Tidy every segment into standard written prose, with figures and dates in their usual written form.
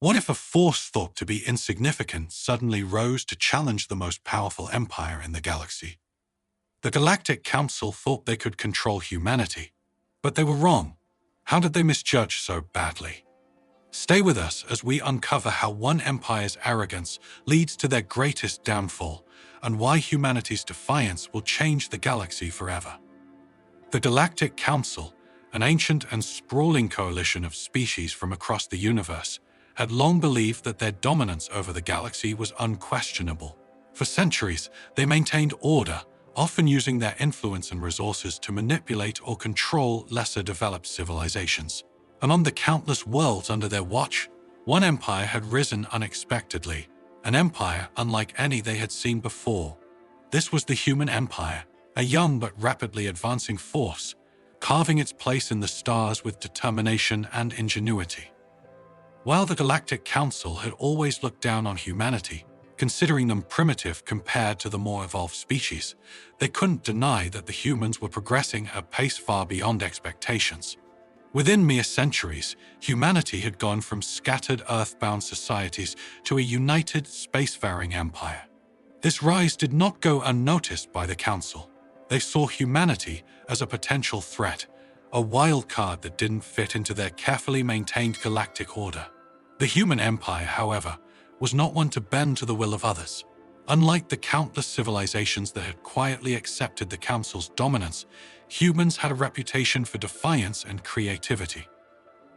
What if a force thought to be insignificant suddenly rose to challenge the most powerful empire in the galaxy? The Galactic Council thought they could control humanity, but they were wrong. How did they misjudge so badly? Stay with us as we uncover how one empire's arrogance leads to their greatest downfall and why humanity's defiance will change the galaxy forever. The Galactic Council, an ancient and sprawling coalition of species from across the universe, had long believed that their dominance over the galaxy was unquestionable. For centuries, they maintained order, often using their influence and resources to manipulate or control lesser-developed civilizations. Among the countless worlds under their watch, one empire had risen unexpectedly, an empire unlike any they had seen before. This was the human empire, a young but rapidly advancing force, carving its place in the stars with determination and ingenuity. While the Galactic Council had always looked down on humanity, considering them primitive compared to the more evolved species, they couldn't deny that the humans were progressing at a pace far beyond expectations. Within mere centuries, humanity had gone from scattered earthbound societies to a united spacefaring empire. This rise did not go unnoticed by the Council. They saw humanity as a potential threat, a wild card that didn't fit into their carefully maintained galactic order. The human empire, however, was not one to bend to the will of others. Unlike the countless civilizations that had quietly accepted the Council's dominance, humans had a reputation for defiance and creativity.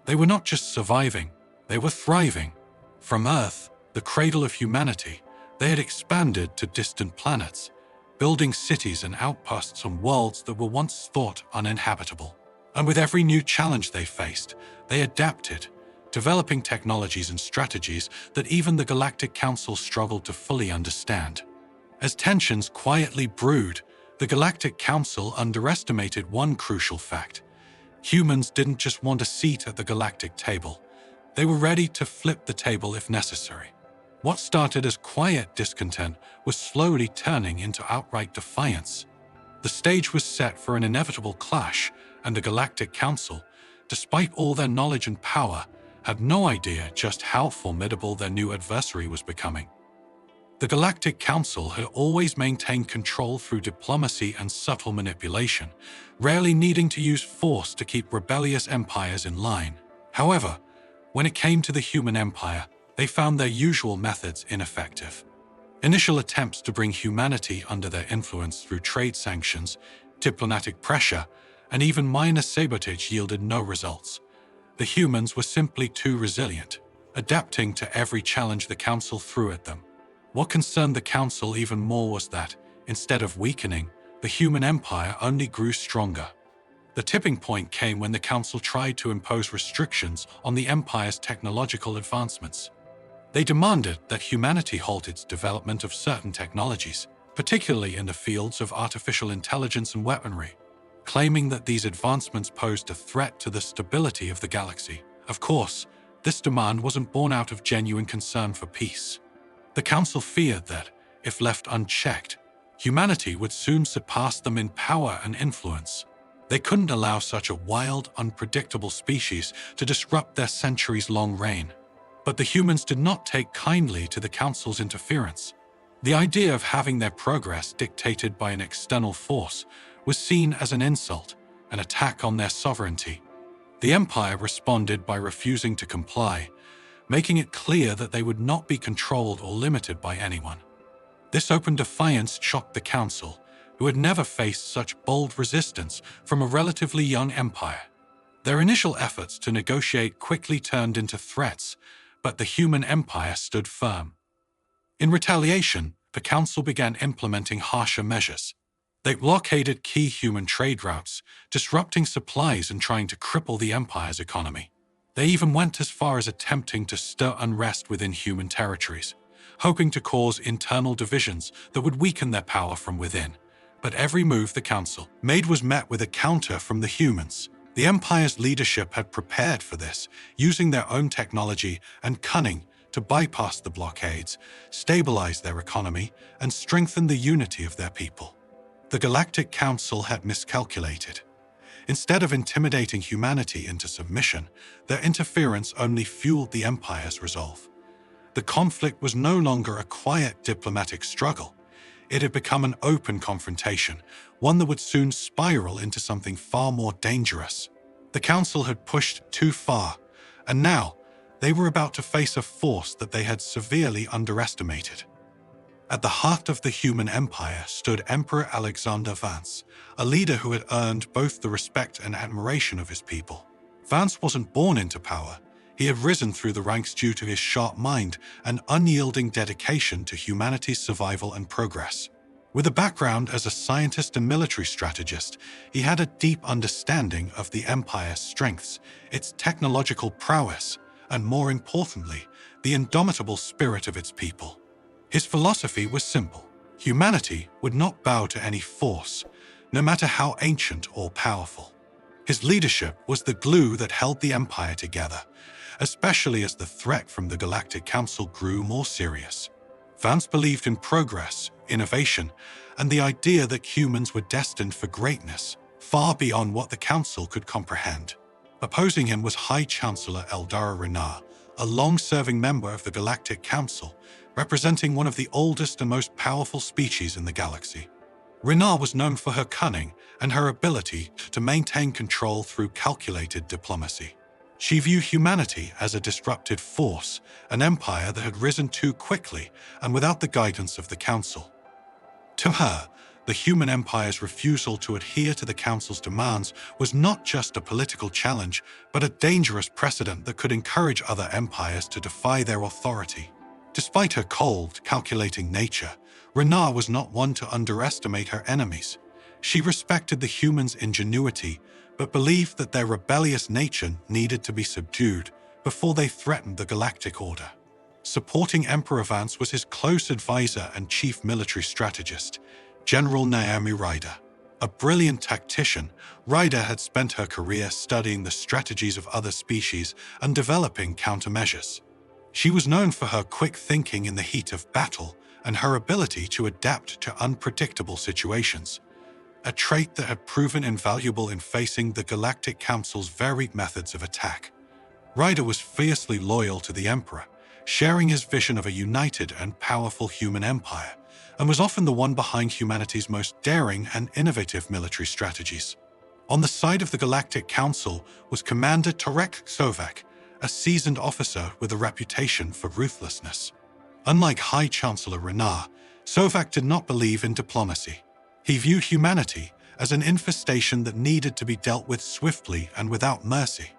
They were not just surviving, they were thriving. From Earth, the cradle of humanity, they had expanded to distant planets, building cities and outposts on worlds that were once thought uninhabitable. And with every new challenge they faced, they adapted, developing technologies and strategies that even the Galactic Council struggled to fully understand. As tensions quietly brewed, the Galactic Council underestimated one crucial fact. Humans didn't just want a seat at the galactic table. They were ready to flip the table if necessary. What started as quiet discontent was slowly turning into outright defiance. The stage was set for an inevitable clash, and the Galactic Council, despite all their knowledge and power, had no idea just how formidable their new adversary was becoming. The Galactic Council had always maintained control through diplomacy and subtle manipulation, rarely needing to use force to keep rebellious empires in line. However, when it came to the human empire, they found their usual methods ineffective. Initial attempts to bring humanity under their influence through trade sanctions, diplomatic pressure, and even minor sabotage yielded no results. The humans were simply too resilient, adapting to every challenge the Council threw at them. What concerned the Council even more was that, instead of weakening, the human empire only grew stronger. The tipping point came when the Council tried to impose restrictions on the empire's technological advancements. They demanded that humanity halt its development of certain technologies, particularly in the fields of artificial intelligence and weaponry, claiming that these advancements posed a threat to the stability of the galaxy. Of course, this demand wasn't born out of genuine concern for peace. The Council feared that, if left unchecked, humanity would soon surpass them in power and influence. They couldn't allow such a wild, unpredictable species to disrupt their centuries-long reign. But the humans did not take kindly to the Council's interference. The idea of having their progress dictated by an external force was seen as an insult, an attack on their sovereignty. The Empire responded by refusing to comply, making it clear that they would not be controlled or limited by anyone. This open defiance shocked the Council, who had never faced such bold resistance from a relatively young empire. Their initial efforts to negotiate quickly turned into threats, but the human empire stood firm. In retaliation, the Council began implementing harsher measures. They blockaded key human trade routes, disrupting supplies and trying to cripple the empire's economy. They even went as far as attempting to stir unrest within human territories, hoping to cause internal divisions that would weaken their power from within. But every move the Council made was met with a counter from the humans. The Empire's leadership had prepared for this, using their own technology and cunning to bypass the blockades, stabilize their economy, and strengthen the unity of their people. The Galactic Council had miscalculated. Instead of intimidating humanity into submission, their interference only fueled the Empire's resolve. The conflict was no longer a quiet diplomatic struggle. It had become an open confrontation, one that would soon spiral into something far more dangerous. The Council had pushed too far, and now they were about to face a force that they had severely underestimated. At the heart of the human empire stood Emperor Alexander Vance, a leader who had earned both the respect and admiration of his people. Vance wasn't born into power. He had risen through the ranks due to his sharp mind and unyielding dedication to humanity's survival and progress. With a background as a scientist and military strategist, he had a deep understanding of the Empire's strengths, its technological prowess, and more importantly, the indomitable spirit of its people. His philosophy was simple. Humanity would not bow to any force, no matter how ancient or powerful. His leadership was the glue that held the Empire together, especially as the threat from the Galactic Council grew more serious. Vance believed in progress, innovation, and the idea that humans were destined for greatness, far beyond what the Council could comprehend. Opposing him was High Chancellor Eldara Renar, a long-serving member of the Galactic Council, representing one of the oldest and most powerful species in the galaxy. Renar was known for her cunning and her ability to maintain control through calculated diplomacy. She viewed humanity as a disruptive force, an empire that had risen too quickly and without the guidance of the Council. To her, the human empire's refusal to adhere to the Council's demands was not just a political challenge, but a dangerous precedent that could encourage other empires to defy their authority. Despite her cold, calculating nature, Renar was not one to underestimate her enemies. She respected the humans' ingenuity, but believed that their rebellious nature needed to be subdued before they threatened the galactic order. Supporting Emperor Vance was his close advisor and chief military strategist, General Naomi Ryder. A brilliant tactician, Ryder had spent her career studying the strategies of other species and developing countermeasures. She was known for her quick thinking in the heat of battle and her ability to adapt to unpredictable situations, a trait that had proven invaluable in facing the Galactic Council's varied methods of attack. Ryder was fiercely loyal to the Emperor, sharing his vision of a united and powerful human empire, and was often the one behind humanity's most daring and innovative military strategies. On the side of the Galactic Council was Commander Tarek Sovak, a seasoned officer with a reputation for ruthlessness. Unlike High Chancellor Renar, Sovak did not believe in diplomacy. He viewed humanity as an infestation that needed to be dealt with swiftly and without mercy.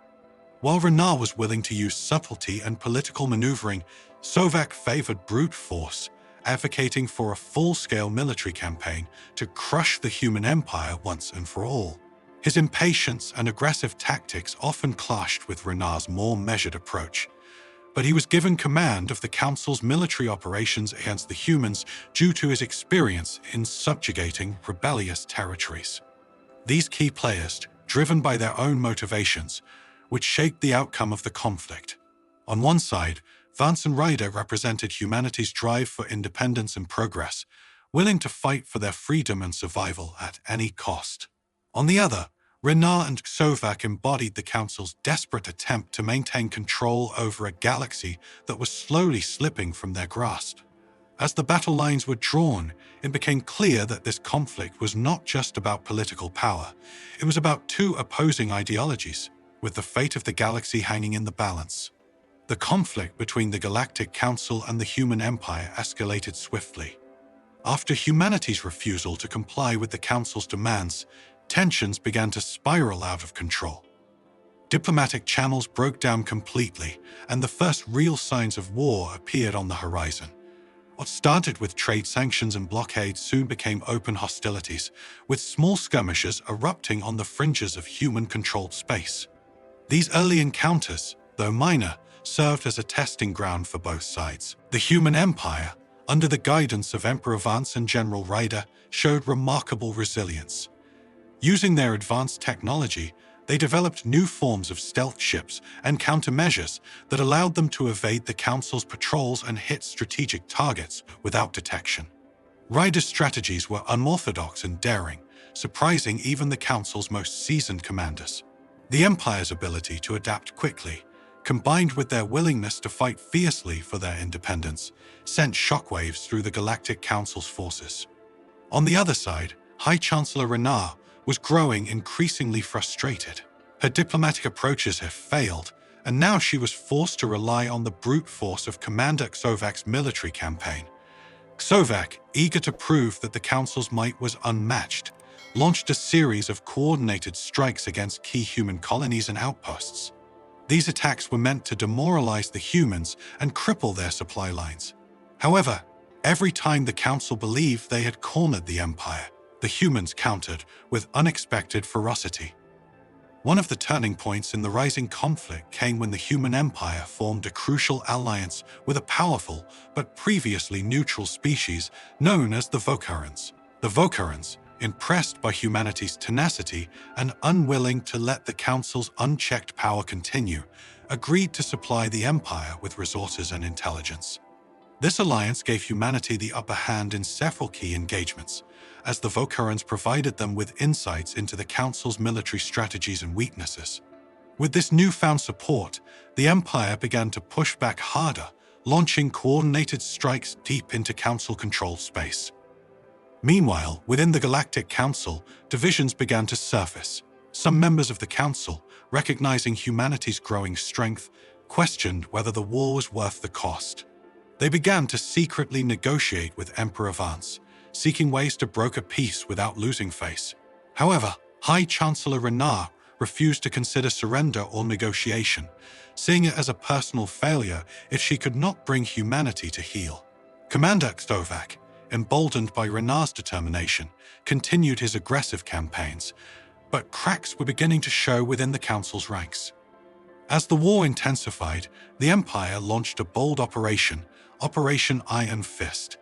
While Renar was willing to use subtlety and political maneuvering, Sovak favored brute force, advocating for a full-scale military campaign to crush the human empire once and for all. His impatience and aggressive tactics often clashed with Renar's more measured approach, but he was given command of the Council's military operations against the humans due to his experience in subjugating rebellious territories. These key players, driven by their own motivations, would shape the outcome of the conflict. On one side, Vance and Ryder represented humanity's drive for independence and progress, willing to fight for their freedom and survival at any cost. On the other, Renar and Sovak embodied the Council's desperate attempt to maintain control over a galaxy that was slowly slipping from their grasp. As the battle lines were drawn, it became clear that this conflict was not just about political power. It was about two opposing ideologies, with the fate of the galaxy hanging in the balance. The conflict between the Galactic Council and the human empire escalated swiftly. After humanity's refusal to comply with the Council's demands, tensions began to spiral out of control. Diplomatic channels broke down completely, and the first real signs of war appeared on the horizon. What started with trade sanctions and blockades soon became open hostilities, with small skirmishes erupting on the fringes of human-controlled space. These early encounters, though minor, served as a testing ground for both sides. The human empire, under the guidance of Emperor Vance and General Ryder, showed remarkable resilience. Using their advanced technology, they developed new forms of stealth ships and countermeasures that allowed them to evade the Council's patrols and hit strategic targets without detection. Ryder's strategies were unorthodox and daring, surprising even the Council's most seasoned commanders. The Empire's ability to adapt quickly, combined with their willingness to fight fiercely for their independence, sent shockwaves through the Galactic Council's forces. On the other side, High Chancellor Renard was growing increasingly frustrated. Her diplomatic approaches had failed, and now she was forced to rely on the brute force of Commander Xovac's military campaign. Xovac, eager to prove that the Council's might was unmatched, launched a series of coordinated strikes against key human colonies and outposts. These attacks were meant to demoralize the humans and cripple their supply lines. However, every time the Council believed they had cornered the Empire, the humans countered with unexpected ferocity. One of the turning points in the rising conflict came when the human empire formed a crucial alliance with a powerful but previously neutral species known as the Vocarans. The Vocarans, impressed by humanity's tenacity and unwilling to let the Council's unchecked power continue, agreed to supply the Empire with resources and intelligence. This alliance gave humanity the upper hand in several key engagements, as the Vocarans provided them with insights into the Council's military strategies and weaknesses. With this newfound support, the Empire began to push back harder, launching coordinated strikes deep into Council-controlled space. Meanwhile, within the Galactic Council, divisions began to surface. Some members of the Council, recognizing humanity's growing strength, questioned whether the war was worth the cost. They began to secretly negotiate with Emperor Vance, seeking ways to broker peace without losing face. However, High Chancellor Renard refused to consider surrender or negotiation, seeing it as a personal failure if she could not bring humanity to heel. Commander Xovac, emboldened by Renard's determination, continued his aggressive campaigns, but cracks were beginning to show within the Council's ranks. As the war intensified, the Empire launched a bold operation, Operation Iron Fist.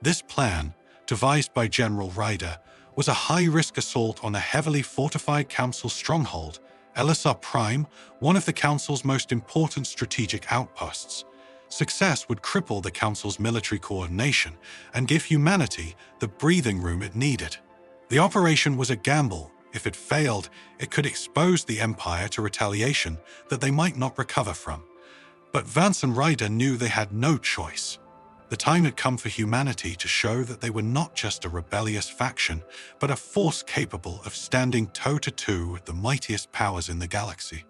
This plan, devised by General Ryder, was a high-risk assault on a heavily fortified Council stronghold, LSR Prime, one of the Council's most important strategic outposts. Success would cripple the Council's military coordination and give humanity the breathing room it needed. The operation was a gamble. If it failed, it could expose the Empire to retaliation that they might not recover from. But Vance and Ryder knew they had no choice. The time had come for humanity to show that they were not just a rebellious faction, but a force capable of standing toe-to-toe with the mightiest powers in the galaxy.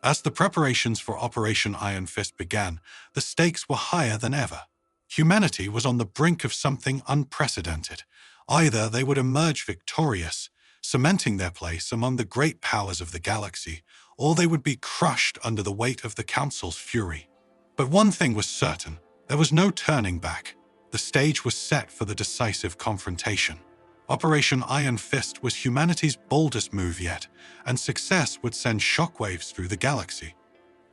As the preparations for Operation Iron Fist began, the stakes were higher than ever. Humanity was on the brink of something unprecedented. Either they would emerge victorious, cementing their place among the great powers of the galaxy, or they would be crushed under the weight of the Council's fury. But one thing was certain. There was no turning back. The stage was set for the decisive confrontation. Operation Iron Fist was humanity's boldest move yet, and success would send shockwaves through the galaxy.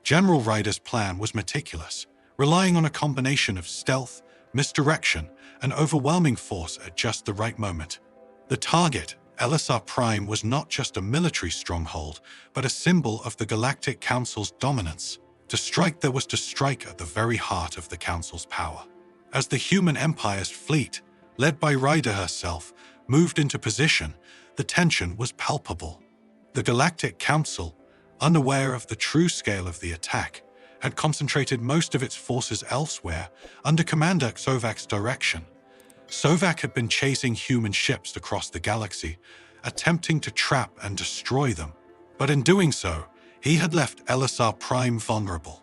General Ryder's plan was meticulous, relying on a combination of stealth, misdirection, and overwhelming force at just the right moment. The target, LSR Prime, was not just a military stronghold, but a symbol of the Galactic Council's dominance. To strike there was to strike at the very heart of the Council's power. As the human Empire's fleet, led by Ryder herself, moved into position, the tension was palpable. The Galactic Council, unaware of the true scale of the attack, had concentrated most of its forces elsewhere under Commander Xovac's direction. Xovac had been chasing human ships across the galaxy, attempting to trap and destroy them. But in doing so, he had left LSR Prime vulnerable.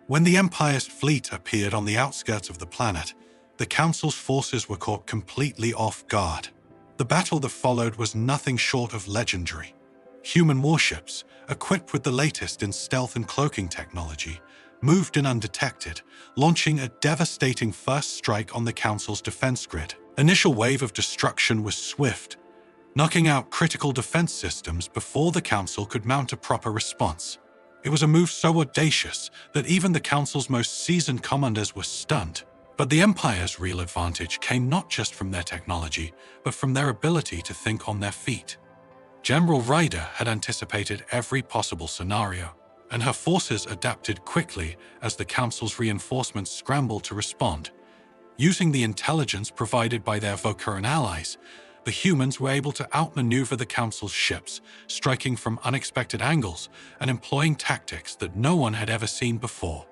When the Empire's fleet appeared on the outskirts of the planet, the Council's forces were caught completely off guard. The battle that followed was nothing short of legendary. Human warships, equipped with the latest in stealth and cloaking technology, moved in undetected, launching a devastating first strike on the Council's defense grid. Initial wave of destruction was swift, knocking out critical defense systems before the Council could mount a proper response. It was a move so audacious that even the Council's most seasoned commanders were stunned. But the Empire's real advantage came not just from their technology, but from their ability to think on their feet. General Ryder had anticipated every possible scenario, and her forces adapted quickly as the Council's reinforcements scrambled to respond. Using the intelligence provided by their Vocaran allies, The humans were able to outmaneuver the Council's ships, striking from unexpected angles and employing tactics that no one had ever seen before.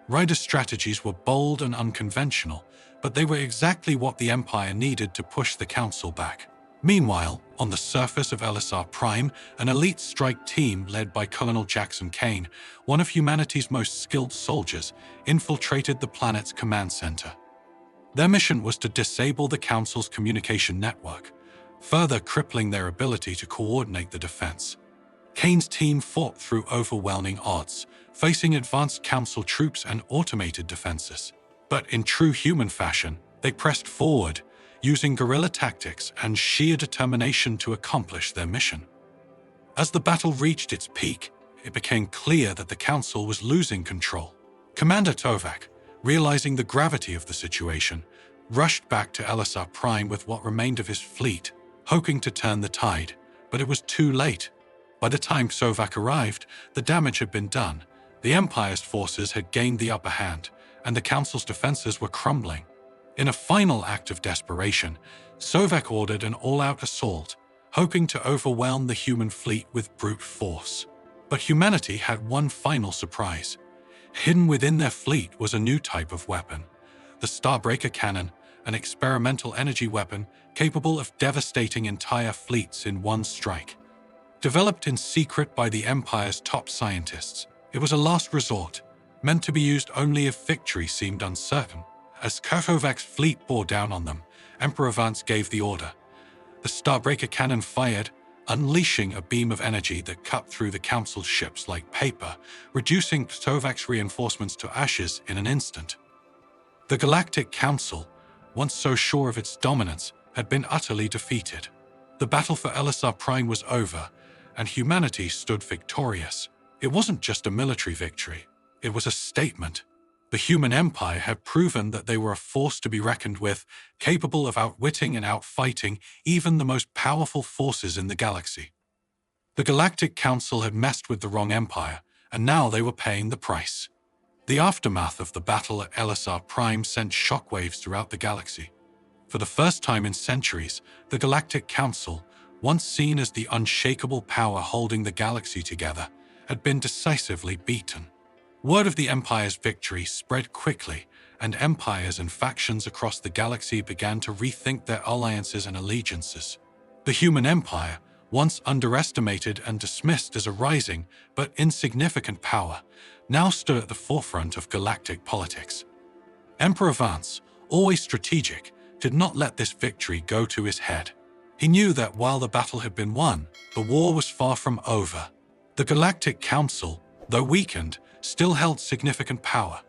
Ryder's strategies were bold and unconventional, but they were exactly what the Empire needed to push the Council back. Meanwhile, on the surface of LSR Prime, an elite strike team led by Colonel Jackson Kane, one of humanity's most skilled soldiers, infiltrated the planet's command center. Their mission was to disable the Council's communication network, further crippling their ability to coordinate the defense. Kane's team fought through overwhelming odds, facing advanced Council troops and automated defenses. But in true human fashion, they pressed forward, using guerrilla tactics and sheer determination to accomplish their mission. As the battle reached its peak, it became clear that the Council was losing control. Commander Tovak, realizing the gravity of the situation, rushed back to LSR Prime with what remained of his fleet, hoping to turn the tide, but it was too late. By the time Tovak arrived, the damage had been done. The Empire's forces had gained the upper hand, and the Council's defenses were crumbling. In a final act of desperation, Sovak ordered an all-out assault, hoping to overwhelm the human fleet with brute force. But humanity had one final surprise. Hidden within their fleet was a new type of weapon, the Starbreaker Cannon, an experimental energy weapon capable of devastating entire fleets in one strike. Developed in secret by the Empire's top scientists, it was a last resort, meant to be used only if victory seemed uncertain. As Karkovak's fleet bore down on them, Emperor Vance gave the order. The Starbreaker cannon fired, unleashing a beam of energy that cut through the Council's ships like paper, reducing Tovak's reinforcements to ashes in an instant. The Galactic Council, once so sure of its dominance, had been utterly defeated. The battle for LSR Prime was over, and humanity stood victorious. It wasn't just a military victory, it was a statement. The human empire had proven that they were a force to be reckoned with, capable of outwitting and outfighting even the most powerful forces in the galaxy. The Galactic Council had messed with the wrong empire, and now they were paying the price. The aftermath of the battle at LSR Prime sent shockwaves throughout the galaxy. For the first time in centuries, the Galactic Council, once seen as the unshakable power holding the galaxy together, had been decisively beaten. Word of the Empire's victory spread quickly, and empires and factions across the galaxy began to rethink their alliances and allegiances. The human empire, once underestimated and dismissed as a rising but insignificant power, now stood at the forefront of galactic politics. Emperor Vance, always strategic, did not let this victory go to his head. He knew that while the battle had been won, the war was far from over. The Galactic Council, though weakened, still held significant power,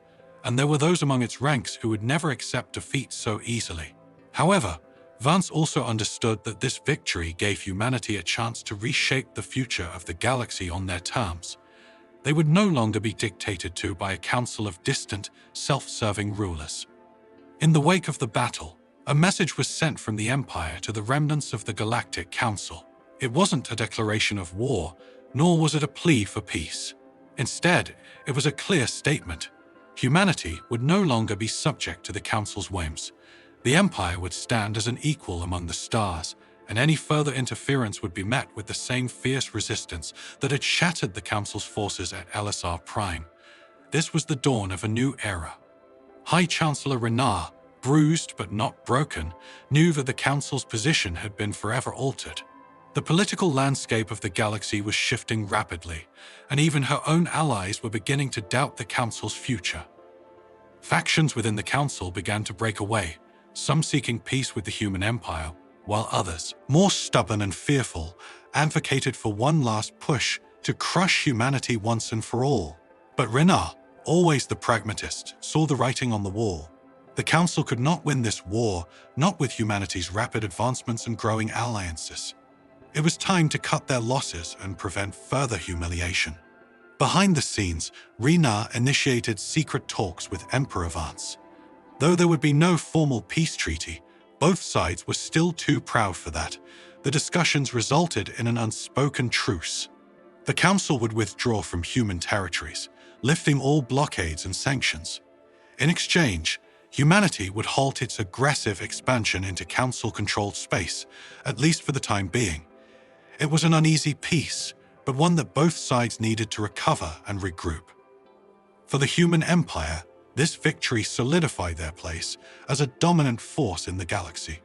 and there were those among its ranks who would never accept defeat so easily. However, Vance also understood that this victory gave humanity a chance to reshape the future of the galaxy on their terms. They would no longer be dictated to by a council of distant, self-serving rulers. In the wake of the battle, a message was sent from the Empire to the remnants of the Galactic Council. It wasn't a declaration of war, nor was it a plea for peace. Instead, it was a clear statement. Humanity would no longer be subject to the Council's whims. The Empire would stand as an equal among the stars, and any further interference would be met with the same fierce resistance that had shattered the Council's forces at LSR Prime. This was the dawn of a new era. High Chancellor Renard, bruised but not broken, knew that the Council's position had been forever altered. The political landscape of the galaxy was shifting rapidly, and even her own allies were beginning to doubt the Council's future. Factions within the Council began to break away, some seeking peace with the human empire, while others, more stubborn and fearful, advocated for one last push to crush humanity once and for all. But Renard, always the pragmatist, saw the writing on the wall. The Council could not win this war, not with humanity's rapid advancements and growing alliances. It was time to cut their losses and prevent further humiliation. Behind the scenes, Renard initiated secret talks with Emperor Vance. Though there would be no formal peace treaty, both sides were still too proud for that. The discussions resulted in an unspoken truce. The Council would withdraw from human territories, lifting all blockades and sanctions. In exchange, Humanity would halt its aggressive expansion into Council-controlled space, at least for the time being. It was an uneasy peace, but one that both sides needed to recover and regroup. For the human empire, this victory solidified their place as a dominant force in the galaxy.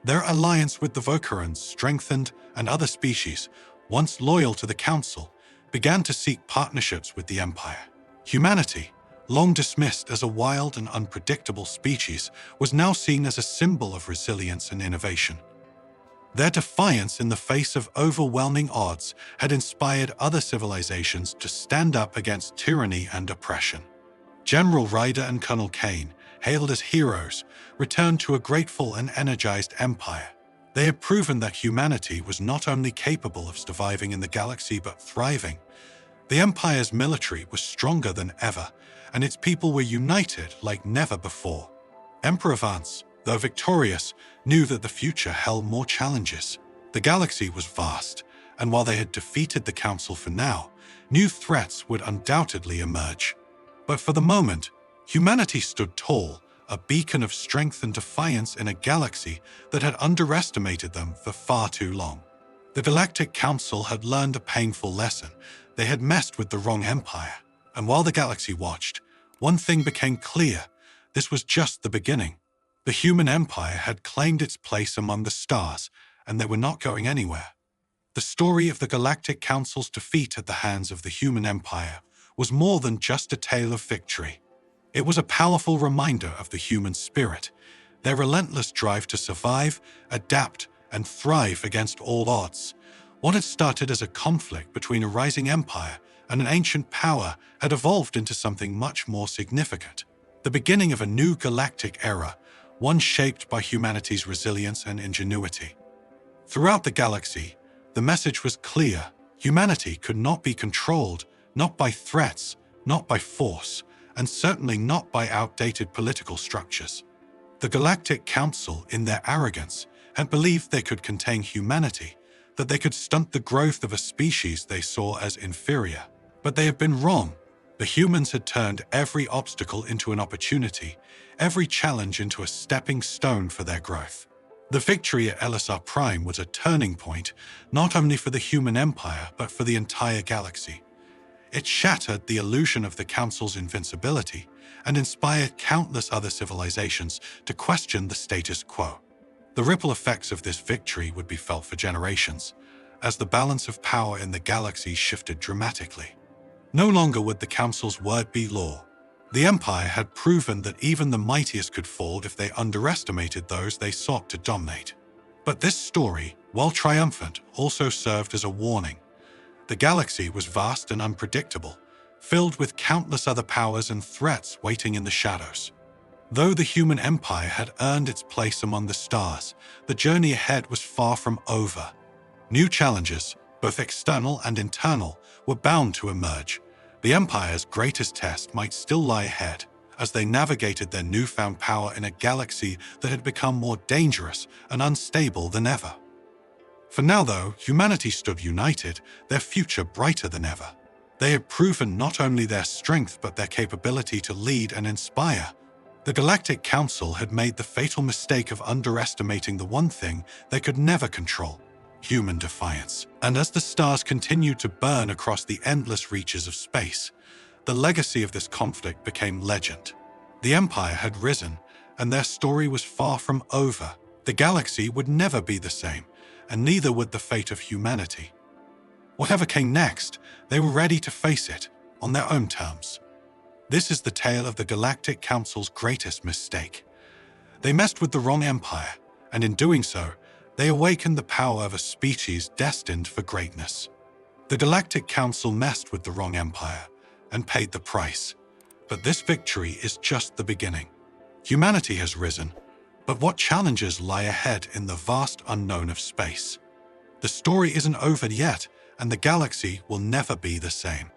Their alliance with the Vokarans strengthened, and other species, once loyal to the Council, began to seek partnerships with the Empire. Humanity, long dismissed as a wild and unpredictable species, was now seen as a symbol of resilience and innovation. Their defiance in the face of overwhelming odds had inspired other civilizations to stand up against tyranny and oppression. General Ryder and Colonel Kane, hailed as heroes, returned to a grateful and energized empire. They had proven that humanity was not only capable of surviving in the galaxy but thriving. The Empire's military was stronger than ever, and its people were united like never before. Emperor Vance, though victorious, knew that the future held more challenges. The galaxy was vast, and while they had defeated the Council for now, new threats would undoubtedly emerge. But for the moment, humanity stood tall, a beacon of strength and defiance in a galaxy that had underestimated them for far too long. The Galactic Council had learned a painful lesson. They had messed with the wrong empire. And while the galaxy watched, one thing became clear. This was just the beginning. The human empire had claimed its place among the stars, and they were not going anywhere. The story of the Galactic Council's defeat at the hands of the human empire was more than just a tale of victory. It was a powerful reminder of the human spirit, their relentless drive to survive, adapt, and thrive against all odds. What had started as a conflict between a rising empire and an ancient power had evolved into something much more significant. The beginning of a new galactic era, one shaped by humanity's resilience and ingenuity. Throughout the galaxy, the message was clear. Humanity could not be controlled, not by threats, not by force, and certainly not by outdated political structures. The Galactic Council, in their arrogance, had believed they could contain humanity, that they could stunt the growth of a species they saw as inferior. But they had been wrong. The humans had turned every obstacle into an opportunity, every challenge into a stepping stone for their growth. The victory at LSR Prime was a turning point, not only for the human empire, but for the entire galaxy. It shattered the illusion of the Council's invincibility and inspired countless other civilizations to question the status quo. The ripple effects of this victory would be felt for generations, as the balance of power in the galaxy shifted dramatically. No longer would the Council's word be law. The Empire had proven that even the mightiest could fall if they underestimated those they sought to dominate. But this story, while triumphant, also served as a warning. The galaxy was vast and unpredictable, filled with countless other powers and threats waiting in the shadows. Though the human empire had earned its place among the stars, the journey ahead was far from over. New challenges, both external and internal, were bound to emerge. The Empire's greatest test might still lie ahead, as they navigated their newfound power in a galaxy that had become more dangerous and unstable than ever. For now, though, humanity stood united, their future brighter than ever. They had proven not only their strength but their capability to lead and inspire. The Galactic Council had made the fatal mistake of underestimating the one thing they could never control: human defiance. And as the stars continued to burn across the endless reaches of space, the legacy of this conflict became legend. The Empire had risen, and their story was far from over. The galaxy would never be the same, and neither would the fate of humanity. Whatever came next, they were ready to face it, on their own terms. This is the tale of the Galactic Council's greatest mistake. They messed with the wrong empire, and in doing so, they awakened the power of a species destined for greatness. The Galactic Council messed with the wrong empire, and paid the price. But this victory is just the beginning. Humanity has risen, but what challenges lie ahead in the vast unknown of space? The story isn't over yet, and the galaxy will never be the same.